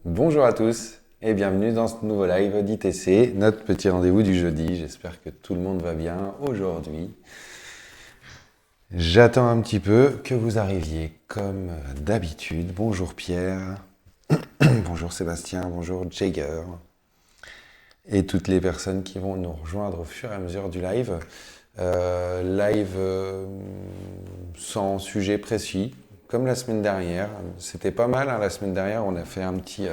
Bonjour à tous et bienvenue dans ce nouveau live d'ITC, notre petit rendez-vous du jeudi. J'espère que tout le monde va bien aujourd'hui. J'attends un petit peu que vous arriviez comme d'habitude. Bonjour Pierre, bonjour Sébastien, bonjour Jagger et toutes les personnes qui vont nous rejoindre au fur et à mesure du live. Live sans sujet précis, comme la semaine dernière. C'était pas mal, hein, la semaine dernière, on a fait un petit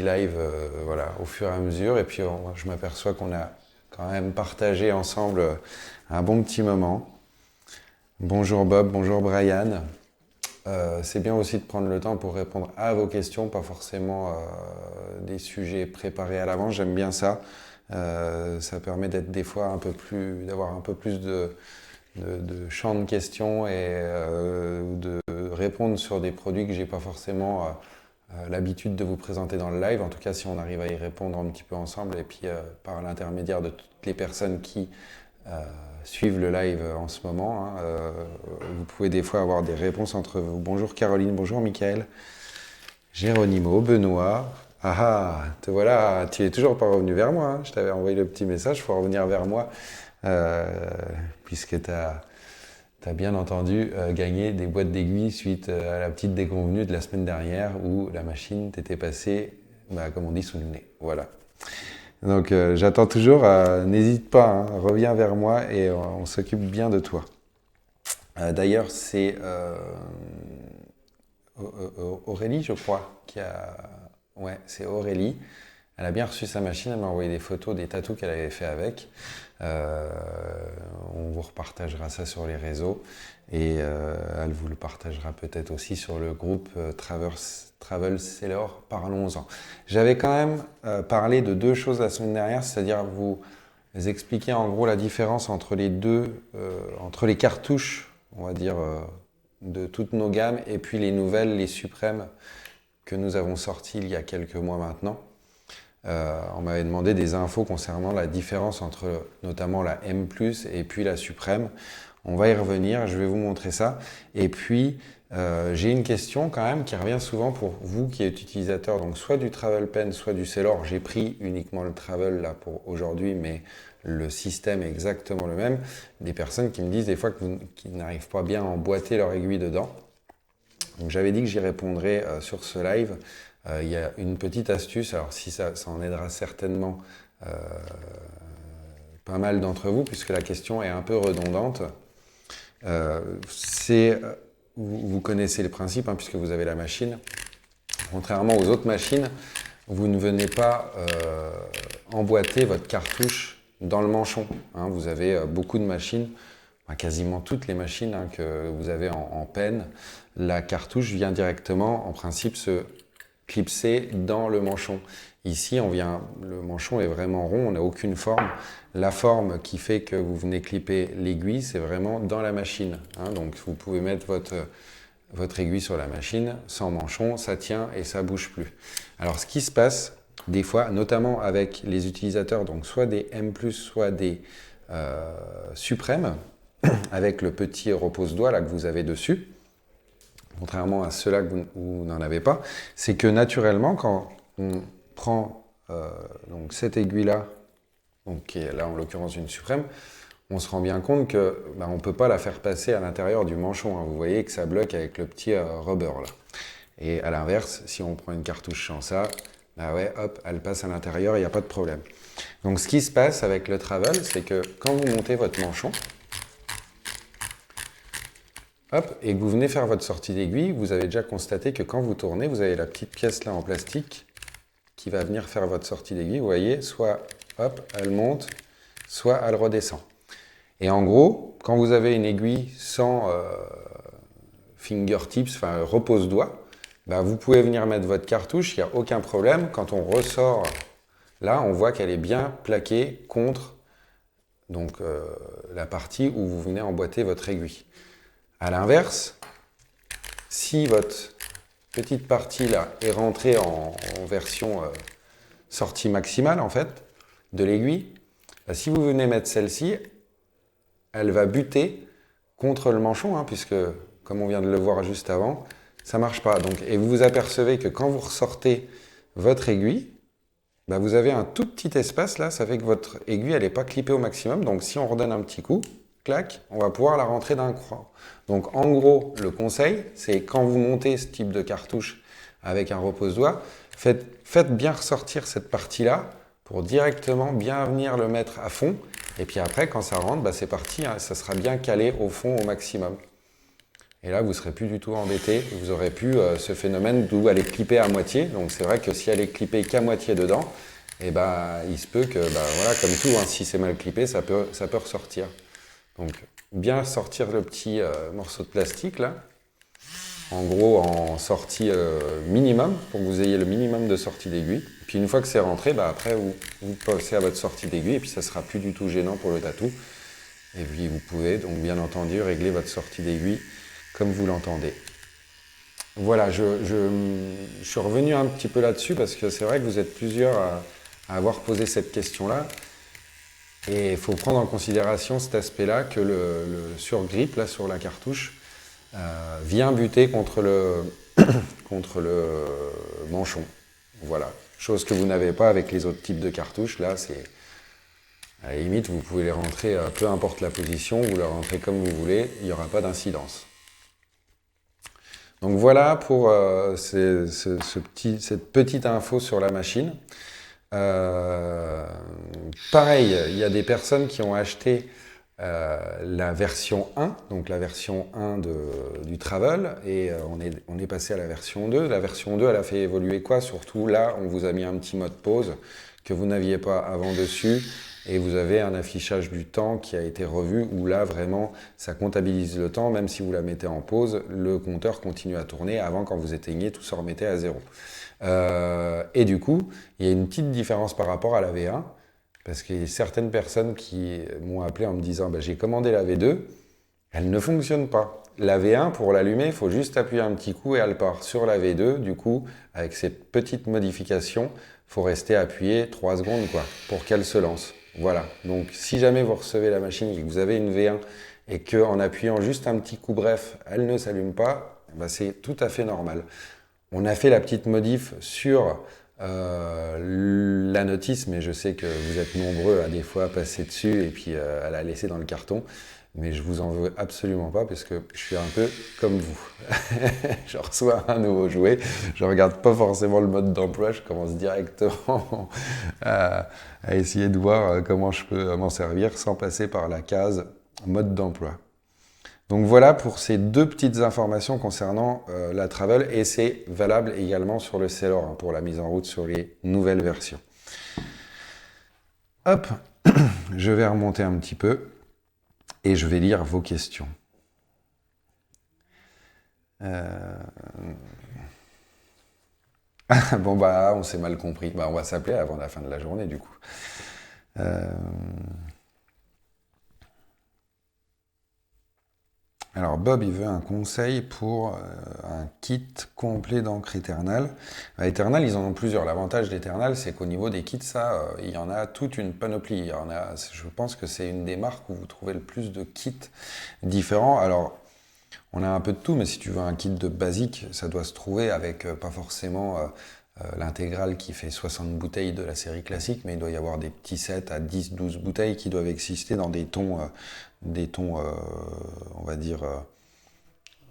live voilà, au fur et à mesure. Et puis je m'aperçois qu'on a quand même partagé ensemble un bon petit moment. Bonjour Bob, bonjour Brian. C'est bien aussi de prendre le temps pour répondre à vos questions, pas forcément des sujets préparés à l'avance. J'aime bien ça. Ça permet d'être des fois d'avoir un peu plus de champ de questions et de répondre sur des produits que j'ai pas forcément l'habitude de vous présenter dans le live. En tout cas, si on arrive à y répondre un petit peu ensemble et puis par l'intermédiaire de toutes les personnes qui suivent le live en ce moment, hein, vous pouvez des fois avoir des réponses entre vous. Bonjour Caroline, bonjour Michael, Géronimo, Benoît. Ah ah, te voilà, tu es toujours pas revenu vers moi, hein. Je t'avais envoyé le petit message, il faut revenir vers moi, euh, puisque tu as bien entendu gagné des boîtes d'aiguilles suite à la petite déconvenue de la semaine dernière où la machine t'était passée, bah, comme on dit, sous le nez. Voilà. Donc j'attends toujours, n'hésite pas, hein, reviens vers moi et on s'occupe bien de toi. D'ailleurs, c'est Aurélie, je crois, qui a... Ouais, c'est Aurélie. Elle a bien reçu sa machine, elle m'a envoyé des photos des tatous qu'elle avait fait avec. Euh, on vous repartagera ça sur les réseaux et elle vous le partagera peut-être aussi sur le groupe Travel Seller. Parlons-en. J'avais quand même parlé de deux choses la semaine dernière, c'est-à-dire vous expliquer en gros la différence entre les deux, entre les cartouches, on va dire, de toutes nos gammes et puis les nouvelles, les suprêmes que nous avons sorties il y a quelques mois maintenant. On m'avait demandé des infos concernant la différence entre notamment la M+, et puis la Suprême. On va y revenir, je vais vous montrer ça. Et puis, j'ai une question quand même qui revient souvent pour vous qui êtes utilisateur, donc soit du Travel Pen, soit du Sailor. J'ai pris uniquement le Travel là pour aujourd'hui, mais le système est exactement le même. Des personnes qui me disent des fois qu'ils n'arrivent pas bien à emboîter leur aiguille dedans. Donc j'avais dit que j'y répondrais sur ce live. Il y a une petite astuce, alors si ça en aidera certainement pas mal d'entre vous, puisque la question est un peu redondante. C'est, vous connaissez le principe, hein, puisque vous avez la machine. Contrairement aux autres machines, vous ne venez pas emboîter votre cartouche dans le manchon, hein. Vous avez beaucoup de machines, quasiment toutes les machines, hein, que vous avez en pen. La cartouche vient directement, en principe, se clipser dans le manchon. Ici, le manchon est vraiment rond, on n'a aucune forme. La forme qui fait que vous venez clipper l'aiguille, c'est vraiment dans la machine, hein. Donc vous pouvez mettre votre aiguille sur la machine, sans manchon, ça tient et ça bouge plus. Alors ce qui se passe, des fois, notamment avec les utilisateurs, donc soit des M+, soit des suprêmes, avec le petit repose-doigt là que vous avez dessus, contrairement à ceux-là que vous n'en avez pas, c'est que naturellement, quand on prend donc cette aiguille-là, donc qui est là en l'occurrence une suprême, on se rend bien compte que on ne peut pas la faire passer à l'intérieur du manchon, hein. Vous voyez que ça bloque avec le petit rubber là. Et à l'inverse, si on prend une cartouche sans ça, ouais, hop, elle passe à l'intérieur, il n'y a pas de problème. Donc ce qui se passe avec le travel, c'est que quand vous montez votre manchon, hop, et que vous venez faire votre sortie d'aiguille, vous avez déjà constaté que quand vous tournez, vous avez la petite pièce là en plastique qui va venir faire votre sortie d'aiguille. Vous voyez, soit hop, elle monte, soit elle redescend. Et en gros, quand vous avez une aiguille sans fingertips, enfin repose-doigt, vous pouvez venir mettre votre cartouche, il n'y a aucun problème. Quand on ressort, là, on voit qu'elle est bien plaquée contre donc, la partie où vous venez emboîter votre aiguille. A l'inverse, si votre petite partie là est rentrée en version sortie maximale en fait de l'aiguille, si vous venez mettre celle-ci, elle va buter contre le manchon, hein, puisque comme on vient de le voir juste avant, ça marche pas. Donc, et vous vous apercevez que quand vous ressortez votre aiguille, bah, vous avez un tout petit espace là, ça fait que votre aiguille elle n'est pas clippée au maximum. Donc si on redonne un petit coup, clac, on va pouvoir la rentrer d'un coup. Donc en gros, le conseil, c'est quand vous montez ce type de cartouche avec un repose-doigt, faites bien ressortir cette partie-là pour directement bien venir le mettre à fond. Et puis après, quand ça rentre, bah, c'est parti, hein, ça sera bien calé au fond au maximum. Et là, vous ne serez plus du tout embêté. Vous aurez plus ce phénomène d'où elle est clippée à moitié. Donc c'est vrai que si elle est clippée qu'à moitié dedans, eh ben, il se peut que, bah, voilà, comme tout, hein, si c'est mal clippé, ça peut ressortir. Donc bien sortir le petit morceau de plastique là. En gros, en sortie minimum, pour que vous ayez le minimum de sortie d'aiguille. Puis une fois que c'est rentré, bah, après vous passez à votre sortie d'aiguille et puis ça ne sera plus du tout gênant pour le tatou. Et puis vous pouvez donc bien entendu régler votre sortie d'aiguille comme vous l'entendez. Voilà, je suis revenu un petit peu là-dessus parce que c'est vrai que vous êtes plusieurs à avoir posé cette question-là. Et il faut prendre en considération cet aspect-là que le surgrip là, sur la cartouche vient buter contre contre le manchon. Voilà, chose que vous n'avez pas avec les autres types de cartouches. Là, c'est à la limite, vous pouvez les rentrer, peu importe la position, vous les rentrez comme vous voulez, il n'y aura pas d'incidence. Donc voilà pour cette petite info sur la machine. Pareil, il y a des personnes qui ont acheté la version 1, donc la version 1 du Travel, et on est passé à la version 2. La version 2, elle a fait évoluer quoi? Surtout là, on vous a mis un petit mode pause que vous n'aviez pas avant dessus, et vous avez un affichage du temps qui a été revu, où là, vraiment, ça comptabilise le temps, même si vous la mettez en pause, le compteur continue à tourner. Avant, quand vous éteignez, tout se remettait à 0. Et du coup, il y a une petite différence par rapport à la V1, parce qu'il y a certaines personnes qui m'ont appelé en me disant bah, j'ai commandé la V2, elle ne fonctionne pas. La V1, pour l'allumer, il faut juste appuyer un petit coup et elle part. Sur la V2, du coup, avec cette petite modification, il faut rester appuyé 3 secondes quoi, pour qu'elle se lance. Voilà, donc si jamais vous recevez la machine et que vous avez une V1 et qu'en appuyant juste un petit coup bref, elle ne s'allume pas, bah, c'est tout à fait normal. On a fait la petite modif sur la notice, mais je sais que vous êtes nombreux à des fois passer dessus et puis à la laisser dans le carton. Mais je vous en veux absolument pas parce que je suis un peu comme vous. Je reçois un nouveau jouet, je regarde pas forcément le mode d'emploi, je commence directement à essayer de voir comment je peux m'en servir sans passer par la case mode d'emploi. Donc voilà pour ces deux petites informations concernant la Travel et c'est valable également sur le Sailor hein, pour la mise en route sur les nouvelles versions. Hop, je vais remonter un petit peu et je vais lire vos questions. Bon bah on s'est mal compris, bah, on va s'appeler avant la fin de la journée du coup. Alors Bob, il veut un conseil pour un kit complet d'encre Eternal. Eternal, ils en ont plusieurs. L'avantage d'Eternal, c'est qu'au niveau des kits, ça, il y en a toute une panoplie. Il y en a, je pense que c'est une des marques où vous trouvez le plus de kits différents. Alors, on a un peu de tout, mais si tu veux un kit de basique, ça doit se trouver avec pas forcément l'intégrale qui fait 60 bouteilles de la série classique, mais il doit y avoir des petits sets à 10-12 bouteilles qui doivent exister dans des tons on va dire,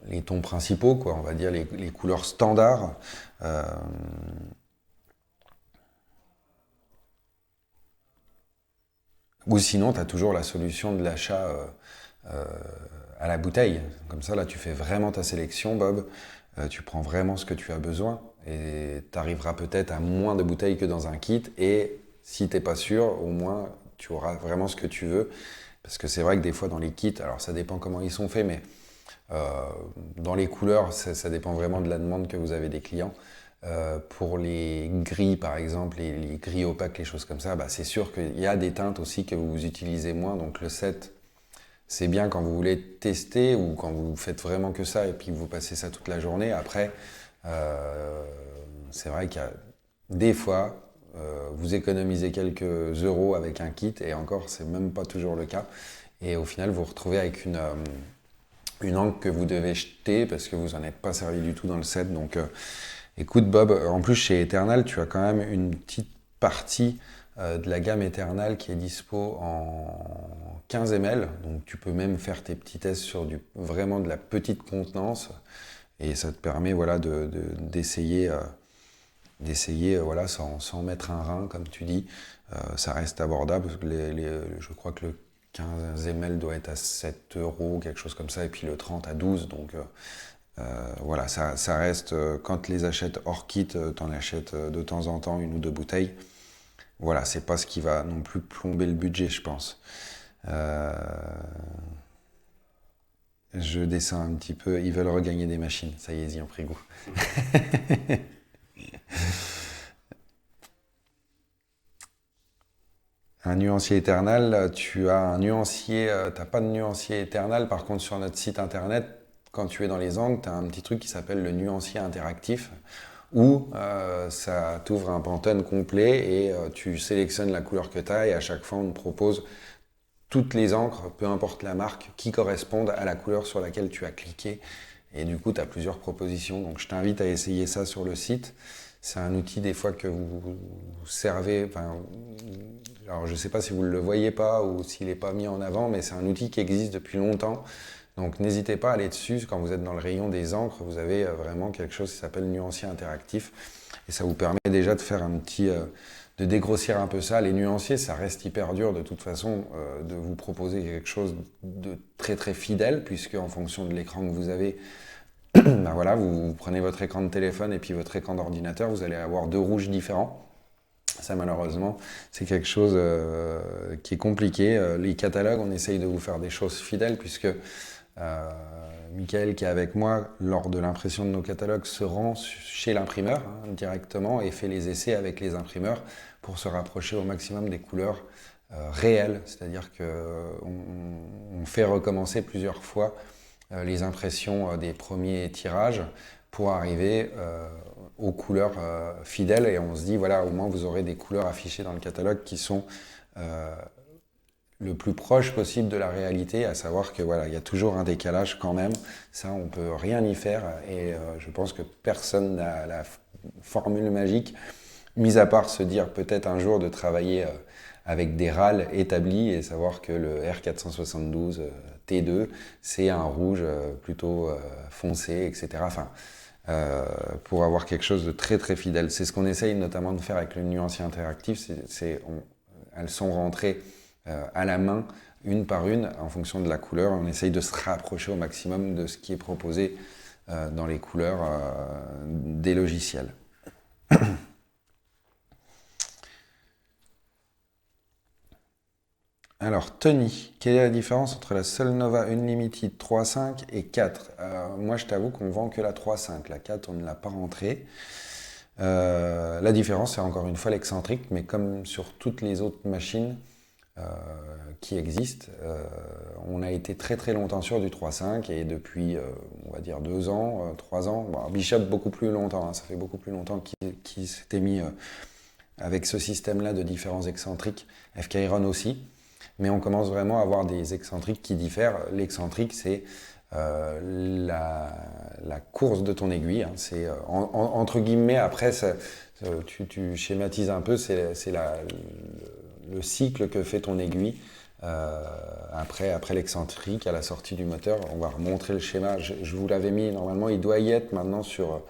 les tons principaux, quoi, on va dire les couleurs standards. Ou sinon, tu as toujours la solution de l'achat à la bouteille. Comme ça, là, tu fais vraiment ta sélection, Bob. Tu prends vraiment ce que tu as besoin et tu arriveras peut-être à moins de bouteilles que dans un kit. Et si tu n'es pas sûr, au moins, tu auras vraiment ce que tu veux. Parce que c'est vrai que des fois, dans les kits, alors ça dépend comment ils sont faits, mais dans les couleurs, ça dépend vraiment de la demande que vous avez des clients. Pour les gris, par exemple, les gris opaques, les choses comme ça, bah, c'est sûr qu'il y a des teintes aussi que vous utilisez moins. Donc le set, c'est bien quand vous voulez tester ou quand vous faites vraiment que ça et puis vous passez ça toute la journée. Après, c'est vrai qu'il y a des fois, vous économisez quelques euros avec un kit et encore, c'est même pas toujours le cas. Et au final, vous vous retrouvez avec une encre que vous devez jeter parce que vous n'en êtes pas servi du tout dans le set. Donc écoute Bob, en plus chez Eternal, tu as quand même une petite partie de la gamme Eternal qui est dispo en 15 ml. Donc tu peux même faire tes petits tests sur vraiment de la petite contenance. Et ça te permet voilà, d'essayer voilà, sans mettre un rein, comme tu dis. Ça reste abordable, parce que je crois que le 15 ml doit être à 7 euros, quelque chose comme ça, et puis le 30 à 12. Donc voilà, ça reste, quand tu les achètes hors kit, tu en achètes de temps en temps une ou deux bouteilles. Voilà, c'est pas ce qui va non plus plomber le budget, je pense. Je descends un petit peu, ils veulent regagner des machines, ça y est, ils y ont pris goût. Un nuancier éternel, tu as un nuancier, t'as pas de nuancier éternel, par contre sur notre site internet, quand tu es dans les angles, tu as un petit truc qui s'appelle le nuancier interactif, où ça t'ouvre un Pantone complet et tu sélectionnes la couleur que tu as et à chaque fois on te propose toutes les encres, peu importe la marque, qui correspondent à la couleur sur laquelle tu as cliqué. Et du coup, tu as plusieurs propositions. Donc, je t'invite à essayer ça sur le site. C'est un outil, des fois, que vous servez. Enfin, alors, je ne sais pas si vous ne le voyez pas ou s'il n'est pas mis en avant, mais c'est un outil qui existe depuis longtemps. Donc, n'hésitez pas à aller dessus. Quand vous êtes dans le rayon des encres, vous avez vraiment quelque chose qui s'appelle nuancier interactif. Et ça vous permet déjà de faire un petit. De dégrossir un peu ça. Les nuanciers, ça reste hyper dur de toute façon de vous proposer quelque chose de très très fidèle, puisque en fonction de l'écran que vous avez, ben voilà, vous prenez votre écran de téléphone et puis votre écran d'ordinateur, vous allez avoir deux rouges différents. Ça malheureusement, c'est quelque chose qui est compliqué. Les catalogues, on essaye de vous faire des choses fidèles, puisque Michael qui est avec moi lors de l'impression de nos catalogues se rend chez l'imprimeur directement et fait les essais avec les imprimeurs pour se rapprocher au maximum des couleurs réelles, c'est-à-dire qu'on fait recommencer plusieurs fois les impressions des premiers tirages pour arriver aux couleurs fidèles et on se dit voilà au moins vous aurez des couleurs affichées dans le catalogue qui sont le plus proche possible de la réalité, à savoir que voilà, il y a toujours un décalage quand même. Ça, on peut rien y faire et je pense que personne n'a la formule magique, mis à part se dire peut-être un jour de travailler avec des râles établis et savoir que le R472 T2, c'est un rouge plutôt foncé, etc. Enfin, pour avoir quelque chose de très très fidèle. C'est ce qu'on essaye notamment de faire avec le nuancier interactif. Elles sont rentrées à la main, une par une, en fonction de la couleur. On essaye de se rapprocher au maximum de ce qui est proposé dans les couleurs des logiciels. Alors, Tony, quelle est la différence entre la Solnova Unlimited 3.5 et 4 ? Moi, je t'avoue qu'on vend que la 3.5. La 4, on ne l'a pas rentrée. La différence, c'est encore une fois l'excentrique, mais comme sur toutes les autres machines, qui existe. On a été très très longtemps sur du 3.5 et depuis, on va dire 2 ans, 3 ans, bon, Bishop beaucoup plus longtemps, hein, ça fait beaucoup plus longtemps qu'il s'était mis avec ce système-là de différents excentriques, FK Iron aussi, mais on commence vraiment à avoir des excentriques qui diffèrent. L'excentrique, c'est la course de ton aiguille, hein, c'est entre guillemets, après, tu schématises un peu, c'est le cycle que fait ton aiguille après l'excentrique à la sortie du moteur. On va remontrer le schéma, je vous l'avais mis, normalement il doit y être maintenant sur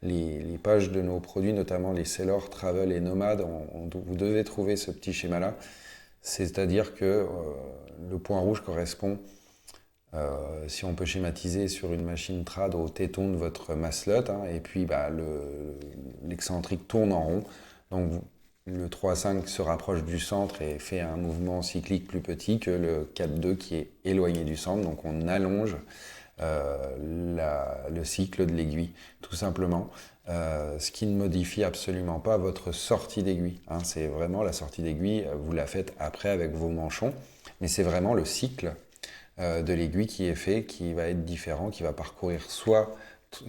les pages de nos produits, notamment les Sailor, Travel et Nomad. Vous devez trouver ce petit schéma là, c'est-à-dire que le point rouge correspond, si on peut schématiser sur une machine trad, au téton de votre masselotte, hein, et puis bah, l'excentrique tourne en rond, donc le 3.5 se rapproche du centre et fait un mouvement cyclique plus petit que le 4.2 qui est éloigné du centre. Donc on allonge le cycle de l'aiguille, tout simplement. Ce qui ne modifie absolument pas votre sortie d'aiguille. Hein. C'est vraiment la sortie d'aiguille, vous la faites après avec vos manchons, mais c'est vraiment le cycle de l'aiguille qui est fait, qui va être différent, qui va parcourir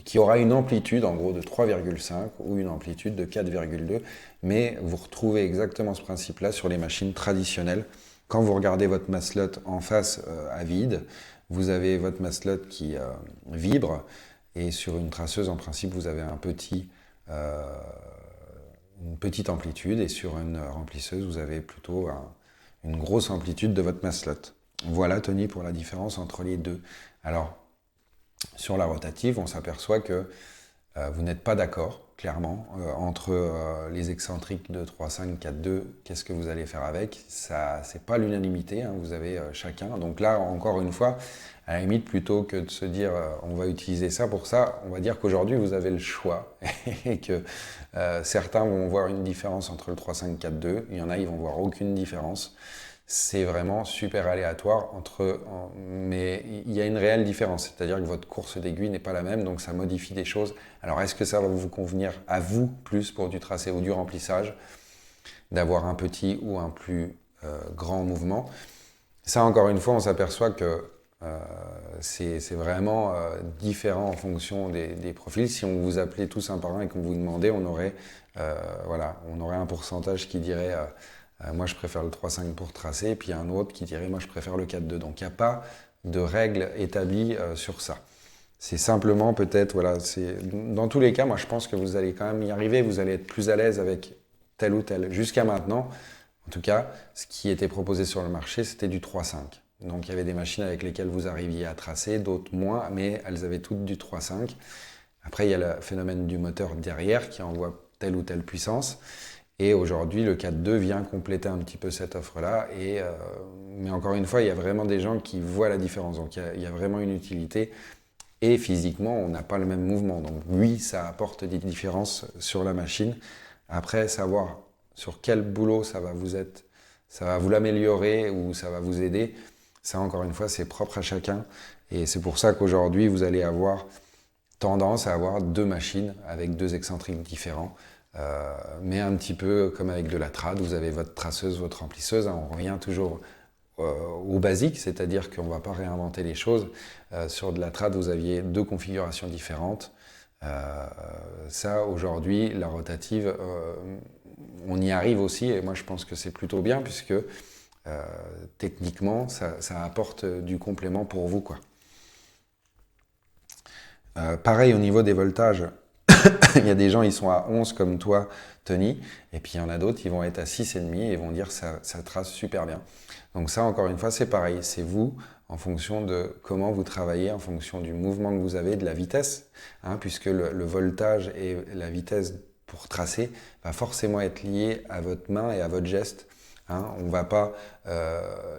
qui aura une amplitude en gros de 3,5 ou une amplitude de 4,2, mais vous retrouvez exactement ce principe-là sur les machines traditionnelles. Quand vous regardez votre masselotte en face à vide, vous avez votre masselotte qui vibre, et sur une traceuse, en principe, vous avez une petite amplitude, et sur une remplisseuse, vous avez plutôt une grosse amplitude de votre masselotte. Voilà, Tony, pour la différence entre les deux. Alors, sur la rotative, on s'aperçoit que vous n'êtes pas d'accord, clairement, entre les excentriques de 3,5, 4,2, qu'est-ce que vous allez faire avec? Ça, c'est pas l'unanimité, hein, vous avez chacun. Donc là, encore une fois, à la limite, plutôt que de se dire on va utiliser ça pour ça, on va dire qu'aujourd'hui, vous avez le choix et que certains vont voir une différence entre le 3,5 et 4,2, il y en a, ils vont voir aucune différence. C'est vraiment super aléatoire mais il y a une réelle différence, c'est-à-dire que votre course d'aiguille n'est pas la même, donc ça modifie des choses. Alors est-ce que ça va vous convenir à vous plus pour du tracé ou du remplissage, d'avoir un petit ou un plus grand mouvement? Ça, encore une fois, on s'aperçoit que c'est vraiment différent en fonction des profils. Si on vous appelait tous un par un et qu'on vous demandait, on aurait un pourcentage qui dirait moi je préfère le 3,5 pour tracer, et puis un autre qui dirait moi je préfère le 4,2. Donc il n'y a pas de règle établie sur ça. C'est simplement peut-être, dans tous les cas, moi je pense que vous allez quand même y arriver, vous allez être plus à l'aise avec tel ou tel. Jusqu'à maintenant, en tout cas, ce qui était proposé sur le marché, c'était du 3,5. Donc il y avait des machines avec lesquelles vous arriviez à tracer, d'autres moins, mais elles avaient toutes du 3,5. Après, il y a le phénomène du moteur derrière qui envoie telle ou telle puissance. Et aujourd'hui, le 4.2 vient compléter un petit peu cette offre-là. Mais encore une fois, il y a vraiment des gens qui voient la différence. Donc il y a vraiment une utilité. Et physiquement, on n'a pas le même mouvement. Donc oui, ça apporte des différences sur la machine. Après, savoir sur quel boulot ça va vous l'améliorer ou ça va vous aider, ça encore une fois, c'est propre à chacun. Et c'est pour ça qu'aujourd'hui, vous allez avoir tendance à avoir deux machines avec deux excentriques différents. Mais un petit peu comme avec de la trad, vous avez votre traceuse, votre remplisseuse, hein, on revient toujours au basique, c'est-à-dire qu'on ne va pas réinventer les choses. Sur de la trad, vous aviez deux configurations différentes. Ça, aujourd'hui, la rotative, on y arrive aussi, et moi je pense que c'est plutôt bien, puisque techniquement, ça apporte du complément pour vous, quoi. Pareil au niveau des voltages. Il y a des gens, ils sont à 11 comme toi, Tony, et puis il y en a d'autres, ils vont être à 6,5 et vont dire ça trace super bien. Donc ça, encore une fois, c'est pareil. C'est vous, en fonction de comment vous travaillez, en fonction du mouvement que vous avez, de la vitesse, hein, puisque le voltage et la vitesse pour tracer va forcément être lié à votre main et à votre geste. Hein. On ne va pas,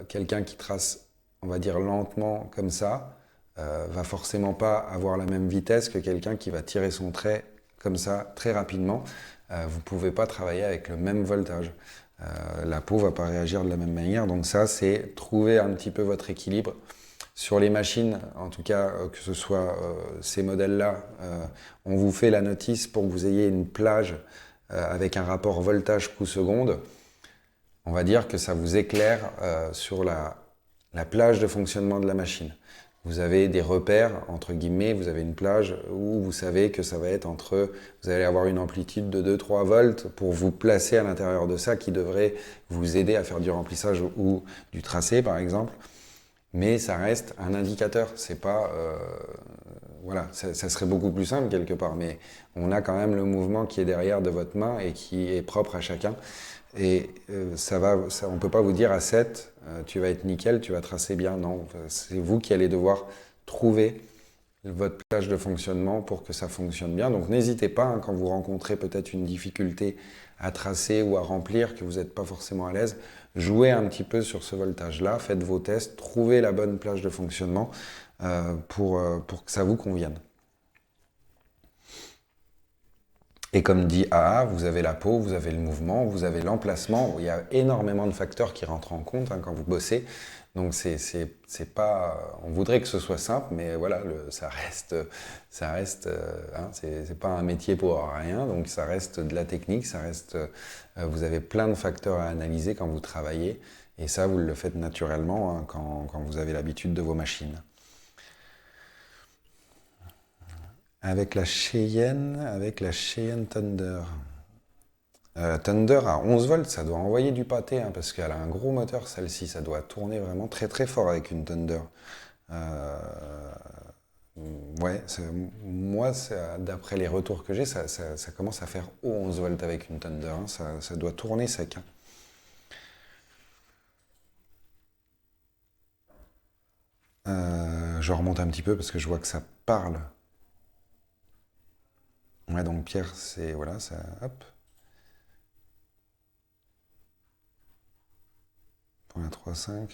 quelqu'un qui trace, on va dire lentement comme ça, va forcément pas avoir la même vitesse que quelqu'un qui va tirer son trait comme ça très rapidement. Vous ne pouvez pas travailler avec le même voltage. La peau ne va pas réagir de la même manière. Donc ça, c'est trouver un petit peu votre équilibre. Sur les machines, en tout cas, que ce soit ces modèles-là, on vous fait la notice pour que vous ayez une plage avec un rapport voltage-coût-seconde. On va dire que ça vous éclaire sur la plage de fonctionnement de la machine. Vous avez des repères, entre guillemets, vous avez une plage où vous savez que ça va être vous allez avoir une amplitude de 2-3 volts pour vous placer à l'intérieur de ça qui devrait vous aider à faire du remplissage ou du tracé, par exemple. Mais ça reste un indicateur, c'est pas... ça serait beaucoup plus simple quelque part, mais on a quand même le mouvement qui est derrière de votre main et qui est propre à chacun. Et on ne peut pas vous dire à 7, tu vas être nickel, tu vas tracer bien. Non, c'est vous qui allez devoir trouver votre plage de fonctionnement pour que ça fonctionne bien. Donc n'hésitez pas, hein, quand vous rencontrez peut-être une difficulté à tracer ou à remplir, que vous n'êtes pas forcément à l'aise, jouez un petit peu sur ce voltage-là, faites vos tests, trouvez la bonne plage de fonctionnement pour que ça vous convienne. Et comme dit AA, vous avez la peau, vous avez le mouvement, vous avez l'emplacement. Il y a énormément de facteurs qui rentrent en compte, hein, quand vous bossez. Donc c'est pas, on voudrait que ce soit simple, mais voilà, ça reste, c'est pas un métier pour rien. Donc ça reste de la technique, vous avez plein de facteurs à analyser quand vous travaillez. Et ça, vous le faites naturellement, hein, quand vous avez l'habitude de vos machines. Avec la Cheyenne Thunder. Thunder à 11 volts, ça doit envoyer du pâté, hein, parce qu'elle a un gros moteur, celle-ci. Ça doit tourner vraiment très très fort avec une Thunder. Euh, ouais, moi, d'après les retours que j'ai, ça commence à faire haut 11 volts avec une Thunder, hein. Ça doit tourner sec, hein. Je remonte un petit peu parce que je vois que ça parle. Ouais, donc Pierre, c'est. Voilà, ça. Hop. Pour la 3.5,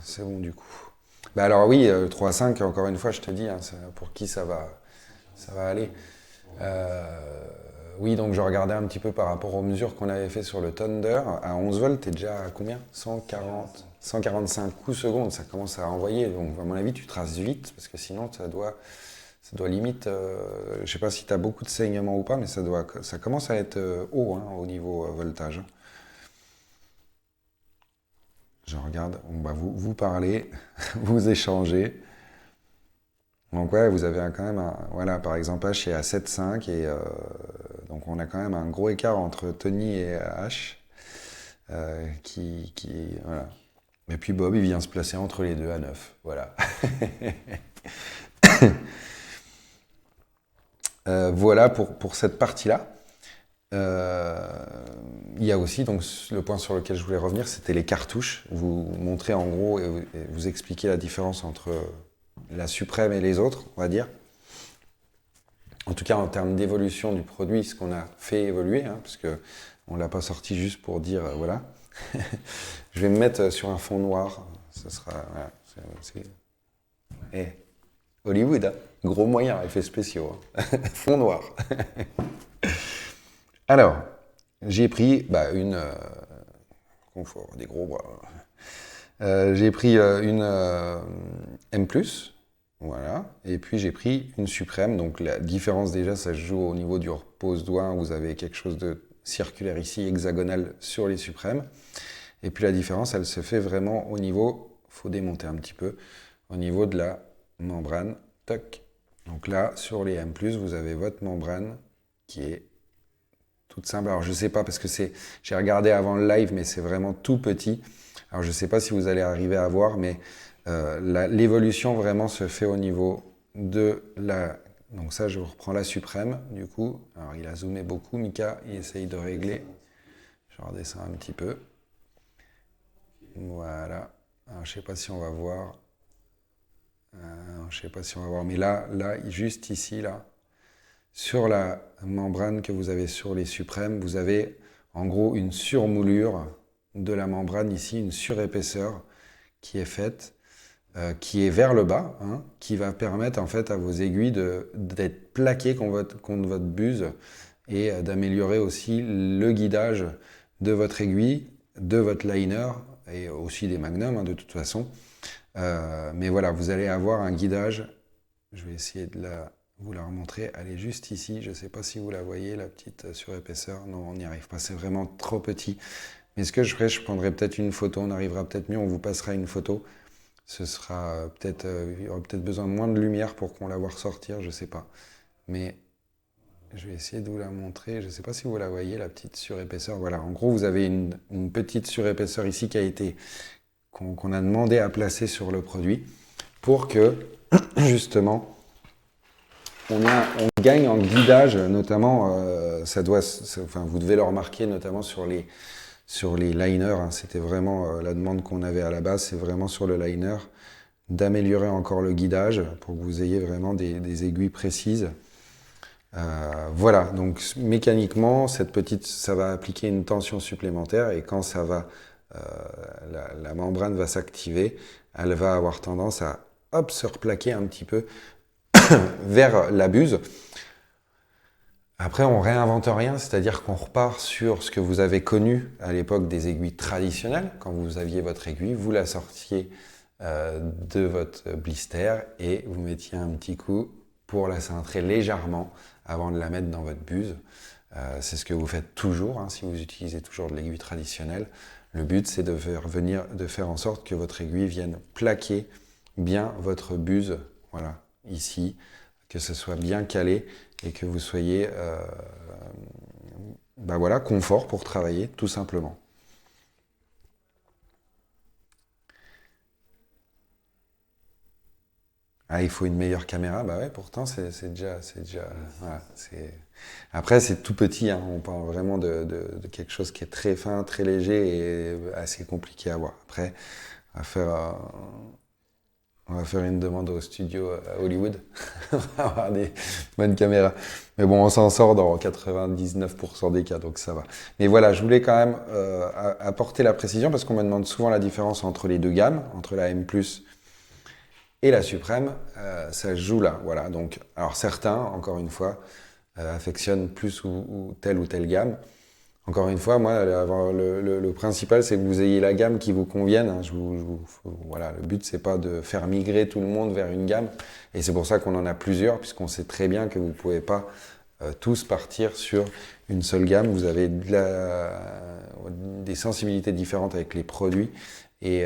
c'est bon du coup. Bah alors oui, 3.5, encore une fois, je te dis, hein, pour qui ça va aller. Euh, oui, donc je regardais un petit peu par rapport aux mesures qu'on avait fait sur le Thunder. À 11 volts, t'es déjà à combien? 140, 145 coups secondes, ça commence à envoyer. Donc à mon avis, tu traces vite, parce que sinon, ça doit limite. Je sais pas si tu as beaucoup de saignement ou pas, mais ça commence à être haut, hein, au niveau voltage, hein. Je regarde, bon, bah, vous parlez, vous échangez. Donc ouais, vous avez quand même voilà, par exemple H est à 7,5 et donc on a quand même un gros écart entre Tony et H voilà. Et puis Bob, il vient se placer entre les deux à 9, voilà. Voilà pour cette partie-là. Euh, il y a aussi donc le point sur lequel je voulais revenir, c'était les cartouches. Vous montrez en gros et vous expliquez la différence entre la suprême et les autres, on va dire. En tout cas, en termes d'évolution du produit, ce qu'on a fait évoluer, hein, parce que on l'a pas sorti juste pour dire voilà. Je vais me mettre sur un fond noir. Ça sera voilà, Eh, Hollywood, hein, gros moyen, effets spéciaux, hein. Fond noir. Alors, j'ai pris une confort, des gros bras. J'ai pris une M+, voilà, et puis j'ai pris une suprême. Donc la différence déjà, ça se joue au niveau du repose-doigt. Vous avez quelque chose de circulaire ici, hexagonal sur les suprêmes. Et puis la différence, elle se fait vraiment au niveau, faut démonter un petit peu, au niveau de la membrane. Toc. Donc là, sur les M+, vous avez votre membrane qui est toute simple. Alors je sais pas parce que j'ai regardé avant le live, mais c'est vraiment tout petit. Alors je ne sais pas si vous allez arriver à voir, mais l'évolution vraiment se fait au niveau de la. Donc ça, je reprends la suprême, du coup. Alors il a zoomé beaucoup, Mika, il essaye de régler. Je redescends un petit peu. Voilà. Alors je ne sais pas si on va voir. Je sais pas si on va voir, mais là, juste ici, là, sur la membrane que vous avez sur les suprêmes, vous avez en gros une surmoulure de la membrane ici, une surépaisseur qui est faite, qui est vers le bas, hein, qui va permettre en fait à vos aiguilles d'être plaquées contre votre buse et d'améliorer aussi le guidage de votre aiguille, de votre liner et aussi des magnums, hein, de toute façon. Mais voilà, vous allez avoir un guidage. Je vais essayer de vous la remontrer. Elle est juste ici. Je ne sais pas si vous la voyez, la petite surépaisseur. Non, on n'y arrive pas. C'est vraiment trop petit. Mais ce que je ferai, je prendrai peut-être une photo. On arrivera peut-être mieux. On vous passera une photo. Ce sera peut-être, il y aura peut-être besoin de moins de lumière pour qu'on la voit ressortir. Je ne sais pas. Mais je vais essayer de vous la montrer. Je ne sais pas si vous la voyez, la petite surépaisseur. Voilà. En gros, vous avez une petite surépaisseur ici qu'on a demandé à placer sur le produit pour que, justement, on gagne en guidage, notamment, vous devez le remarquer, notamment sur les liners, hein. C'était vraiment la demande qu'on avait à la base, c'est vraiment sur le liner, d'améliorer encore le guidage pour que vous ayez vraiment des aiguilles précises. Voilà, donc mécaniquement, ça va appliquer une tension supplémentaire et quand la membrane va s'activer, elle va avoir tendance à se replaquer un petit peu vers la buse. Après, on réinvente rien, c'est-à-dire qu'on repart sur ce que vous avez connu à l'époque des aiguilles traditionnelles. Quand vous aviez votre aiguille, vous la sortiez de votre blister et vous mettiez un petit coup pour la cintrer légèrement avant de la mettre dans votre buse. C'est ce que vous faites toujours, hein, si vous utilisez toujours de l'aiguille traditionnelle. Le but, c'est de faire en sorte que votre aiguille vienne plaquer bien votre buse, voilà, ici, que ce soit bien calé et que vous soyez voilà, confort pour travailler, tout simplement. Ah, il faut une meilleure caméra. Bah ouais, pourtant, c'est déjà, voilà, Après, c'est tout petit, hein. On parle vraiment de quelque chose qui est très fin, très léger et assez compliqué à voir. Après, on va faire, euh, on va faire une demande au studio à Hollywood. On va avoir des bonnes caméras. Mais bon, on s'en sort dans 99% des cas, donc ça va. Mais voilà, je voulais quand même apporter la précision parce qu'on me demande souvent la différence entre les deux gammes, entre la M+, et la suprême. Ça se joue là, voilà. Donc, alors certains, encore une fois, affectionnent plus ou telle gamme. Encore une fois, moi, le principal, c'est que vous ayez la gamme qui vous convienne, hein. Voilà, le but, c'est pas de faire migrer tout le monde vers une gamme. Et c'est pour ça qu'on en a plusieurs, puisqu'on sait très bien que vous ne pouvez pas tous partir sur une seule gamme. Vous avez des sensibilités différentes avec les produits. Et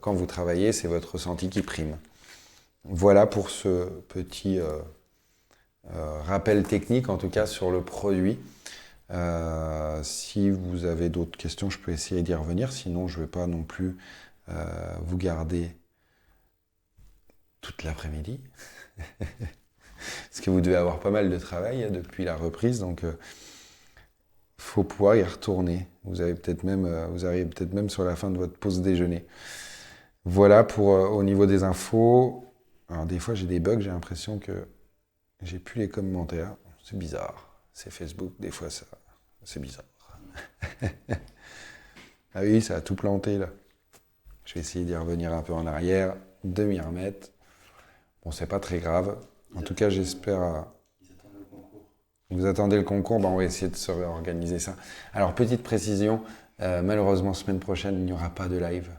quand vous travaillez, c'est votre ressenti qui prime. Voilà pour ce petit rappel technique, en tout cas sur le produit. Si vous avez d'autres questions, je peux essayer d'y revenir. Sinon, je ne vais pas non plus vous garder toute l'après-midi. Parce que vous devez avoir pas mal de travail depuis la reprise. Donc, faut pouvoir y retourner. Vous arrivez peut-être même sur la fin de votre pause déjeuner. Voilà pour au niveau des infos. Alors, des fois, j'ai des bugs. J'ai l'impression que j'ai plus les commentaires. C'est bizarre. C'est Facebook. Des fois, ça... C'est bizarre. Ah oui, ça a tout planté là. Je vais essayer d'y revenir un peu en arrière, de m'y remettre. Bon, c'est pas très grave. En tout cas, j'espère. Vous attendez le concours, ben, on va essayer de se réorganiser ça. Alors, petite précision, malheureusement, semaine prochaine, il n'y aura pas de live.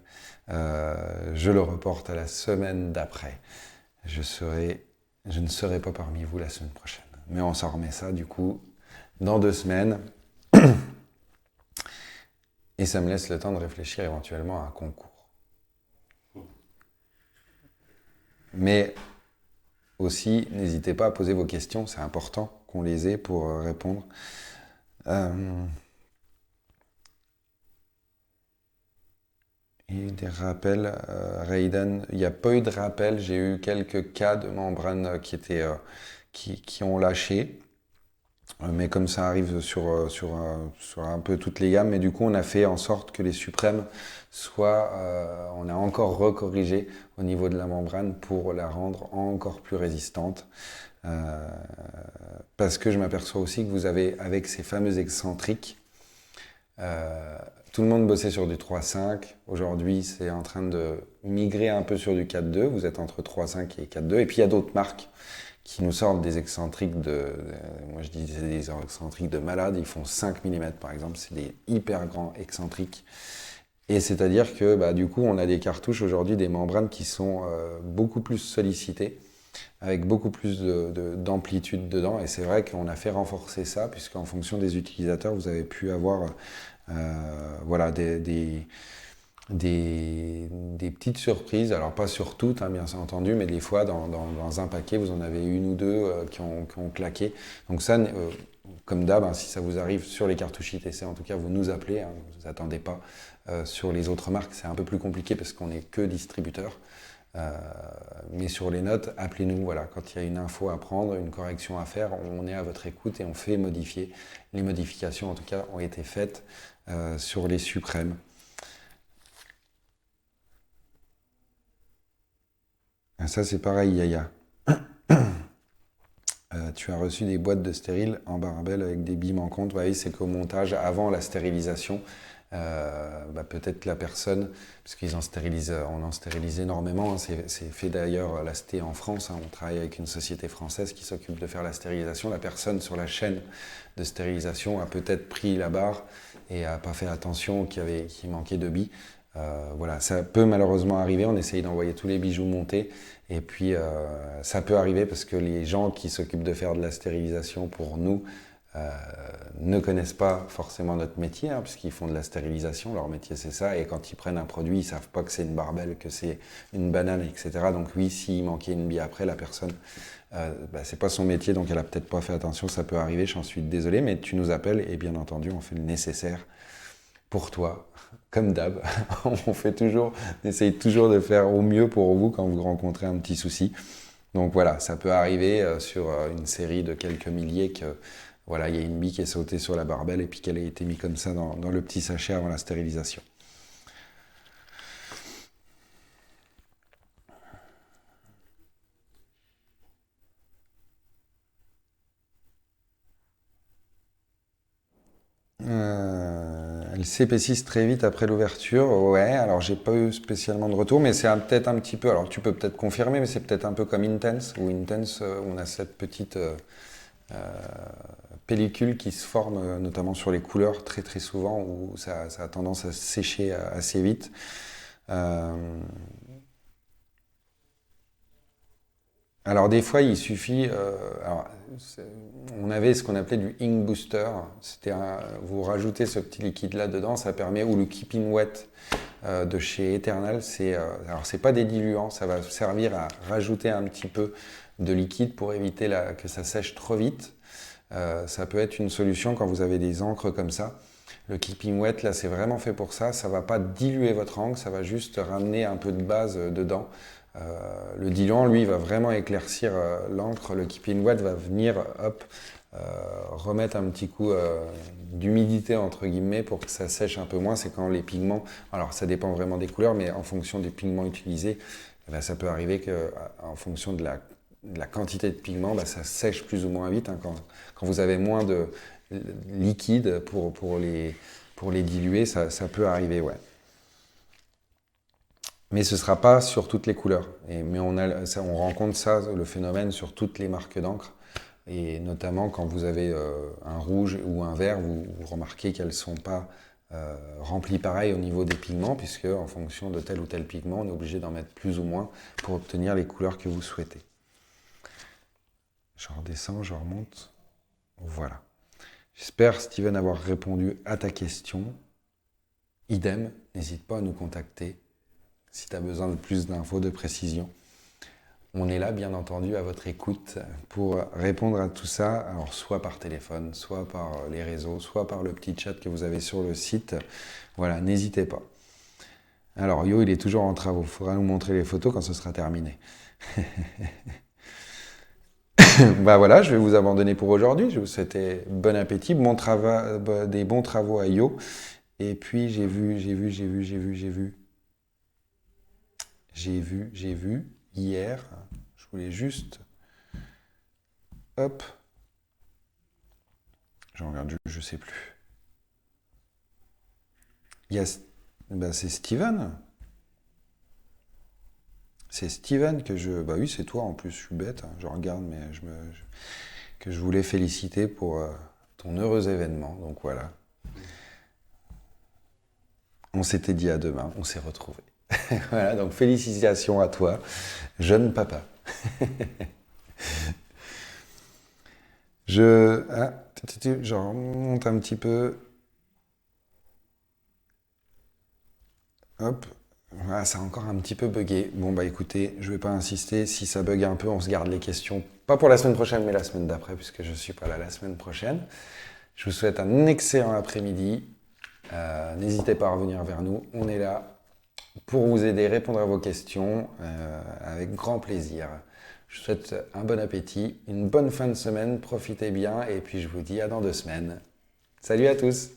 Je le reporte à la semaine d'après. Je ne serai pas parmi vous la semaine prochaine. Mais on s'en remet ça, du coup, dans 2 semaines. Et ça me laisse le temps de réfléchir éventuellement à un concours. Mais aussi, n'hésitez pas à poser vos questions, c'est important qu'on les ait pour répondre. Et des rappels, Raiden, il n'y a pas eu de rappel, j'ai eu quelques cas de membranes qui ont lâché. Mais comme ça arrive sur un peu toutes les gammes, mais du coup on a fait en sorte que les suprêmes on a encore recorrigé au niveau de la membrane pour la rendre encore plus résistante. Parce que je m'aperçois aussi que vous avez, avec ces fameux excentriques, tout le monde bossait sur du 3.5. Aujourd'hui, c'est en train de migrer un peu sur du 4.2. Vous êtes entre 3.5 et 4.2. Et puis il y a d'autres marques qui nous sortent des excentriques moi je dis des excentriques de malades, ils font 5 mm par exemple, c'est des hyper grands excentriques. Et c'est-à-dire que bah, du coup on a des cartouches aujourd'hui, des membranes qui sont beaucoup plus sollicitées, avec beaucoup plus d'amplitude dedans. Et c'est vrai qu'on a fait renforcer ça, puisqu'en fonction des utilisateurs, vous avez pu avoir voilà, des petites surprises, alors pas sur toutes, hein, bien entendu, mais des fois dans un paquet, vous en avez une ou deux qui ont claqué. Donc ça, comme d'hab, hein, si ça vous arrive sur les cartouches ITC, en tout cas, vous nous appelez, hein, vous attendez pas. Sur les autres marques, c'est un peu plus compliqué parce qu'on n'est que distributeur. Mais sur les notes, appelez-nous, voilà, quand il y a une info à prendre, une correction à faire, on est à votre écoute et on fait modifier. Les modifications, en tout cas, ont été faites sur les suprêmes. Ça, c'est pareil, Yaya. Tu as reçu des boîtes de stériles en barbel avec des billes manquantes. Oui, c'est qu'au montage, avant la stérilisation, peut-être la personne, parce qu'on en stérilise énormément, hein, c'est fait d'ailleurs la sté en France, hein, on travaille avec une société française qui s'occupe de faire la stérilisation. La personne sur la chaîne de stérilisation a peut-être pris la barre et n'a pas fait attention qu'il manquait de billes. Voilà, ça peut malheureusement arriver, on essaye d'envoyer tous les bijoux montés, et puis ça peut arriver parce que les gens qui s'occupent de faire de la stérilisation pour nous ne connaissent pas forcément notre métier, hein, puisqu'ils font de la stérilisation, leur métier c'est ça, et quand ils prennent un produit, ils savent pas que c'est une barbelle, que c'est une banane, etc. Donc oui, s'il manquait une bille après, la personne, c'est pas son métier, donc elle a peut-être pas fait attention, ça peut arriver, j'en suis désolé, mais tu nous appelles, et bien entendu, on fait le nécessaire pour toi, comme d'hab. On essaye toujours de faire au mieux pour vous quand vous rencontrez un petit souci. Donc voilà, ça peut arriver sur une série de quelques milliers que voilà, il y a une bille qui est sautée sur la barbelle et puis qu'elle a été mise comme ça dans le petit sachet avant la stérilisation. Elles s'épaississent très vite après l'ouverture. Ouais, alors j'ai pas eu spécialement de retour, mais c'est peut-être un petit peu. Alors tu peux peut-être confirmer, mais c'est peut-être un peu comme Intense, où Intense, on a cette petite pellicule qui se forme, notamment sur les couleurs, très très souvent, où ça a tendance à se sécher assez vite. Euh, Alors des fois, il suffit. On avait ce qu'on appelait du ink booster. Vous rajoutez ce petit liquide là dedans, ça permet ou le keeping wet de chez Eternal. Alors c'est pas des diluants, ça va servir à rajouter un petit peu de liquide pour éviter que ça sèche trop vite. Ça peut être une solution quand vous avez des encres comme ça. Le keeping wet là, c'est vraiment fait pour ça. Ça va pas diluer votre encre, ça va juste ramener un peu de base dedans. Le diluant, lui, va vraiment éclaircir l'encre. Le keeping wet va venir, hop, remettre un petit coup d'humidité entre guillemets pour que ça sèche un peu moins. C'est quand les pigments, alors ça dépend vraiment des couleurs, mais en fonction des pigments utilisés, ça peut arriver qu'en fonction de la quantité de pigments, ça sèche plus ou moins vite. Hein, quand vous avez moins de liquide pour les diluer, ça peut arriver, ouais. Mais ce ne sera pas sur toutes les couleurs. Mais on rencontre ça, le phénomène, sur toutes les marques d'encre. Et notamment quand vous avez un rouge ou un vert, vous remarquez qu'elles ne sont pas remplies pareil au niveau des pigments, puisque en fonction de tel ou tel pigment, on est obligé d'en mettre plus ou moins pour obtenir les couleurs que vous souhaitez. Je redescends, je remonte. Voilà. J'espère, Steven, avoir répondu à ta question. Idem, n'hésite pas à nous contacter si tu as besoin de plus d'infos, de précision. On est là, bien entendu, à votre écoute pour répondre à tout ça, alors soit par téléphone, soit par les réseaux, soit par le petit chat que vous avez sur le site. Voilà, n'hésitez pas. Alors, Yo, il est toujours en travaux. Il faudra nous montrer les photos quand ce sera terminé. Bah voilà, je vais vous abandonner pour aujourd'hui. Je vous souhaite bon appétit, des bons travaux à Yo. Et puis, j'ai vu hier, je voulais juste, hop, je regarde, je sais plus. C'est Steven. C'est Steven bah oui, c'est toi en plus, je suis bête, hein, je regarde, mais que je voulais féliciter pour ton heureux événement, donc voilà. On s'était dit à demain, on s'est retrouvés. Voilà, donc félicitations à toi, jeune papa. Je remonte un petit peu. Hop. Voilà, ça a encore un petit peu bugué. Bon bah écoutez, je vais pas insister. Si ça bug un peu, on se garde les questions. Pas pour la semaine prochaine, mais la semaine d'après, puisque je suis pas là la semaine prochaine. Je vous souhaite un excellent après-midi. N'hésitez pas à revenir vers nous. On est là pour vous aider, répondre à vos questions avec grand plaisir. Je vous souhaite un bon appétit, une bonne fin de semaine, profitez bien et puis je vous dis à dans 2 semaines. Salut à tous!